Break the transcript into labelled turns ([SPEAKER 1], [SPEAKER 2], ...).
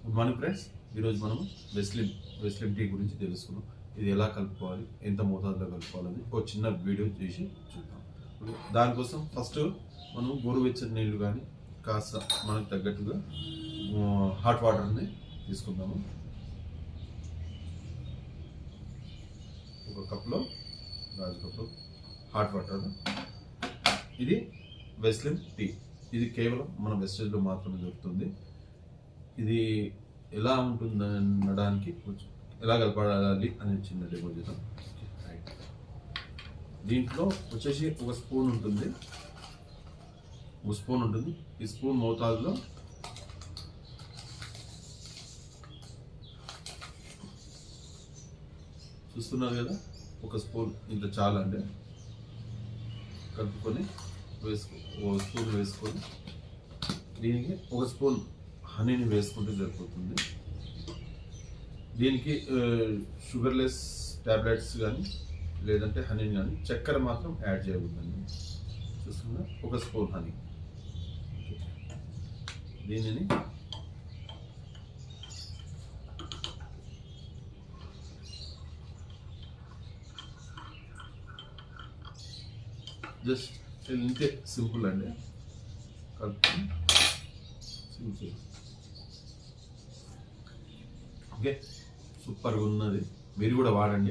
[SPEAKER 1] Good morning friends. ఈరోజు మనం వెస్లిమ్ tea గురించి తెలుసుకున్నాం. ఇది ఎలా కలుపుకోవాలి, ఎంత మోతాదులో కలుపుకోవాలని ఒక చిన్న వీడియో చేసి చూద్దాం. దానికోసం ఫస్ట్ మనం గోరువెచ్చని నీళ్ళు కానీ కాస్త మనకు తగ్గట్టుగా హాట్ వాటర్ని తీసుకుందాము. ఒక కప్లో గాజు కప్లో హాట్ వాటర్. ఇది వెస్లిమ్ టీ. ఇది కేవలం మన వెస్టేజ్లో మాత్రమే దొరుకుతుంది. ఇది ఎలా ఉంటుంది అనడానికి ఎలా కలపాలి అని చిన్న డెమో చేద్దాం. దీంట్లో వచ్చేసి ఒక స్పూన్ ఉంటుంది. ఈ స్పూన్ మోతాదులో చూస్తున్నారు కదా, ఒక స్పూన్ ఇంత చాలండి. కలుపుకొని ఒక స్పూన్ వేసుకొని దీనికి ఒక స్పూన్ హనీని వేసుకుంటే సరిపోతుంది. దీనికి షుగర్లెస్ ట్యాబ్లెట్స్ కానీ లేదంటే హనీని కానీ, చక్కెర మాత్రం యాడ్ చేయకూడదండి. చూస్తున్నా, ఒక స్పూన్ హనీ. దీనిని జస్ట్ ఇంతే, సింపుల్ అండి. కలుపుకొని సింపుల్. ఓకే, సూపర్గా ఉన్నది. మీరు కూడా వాడండి.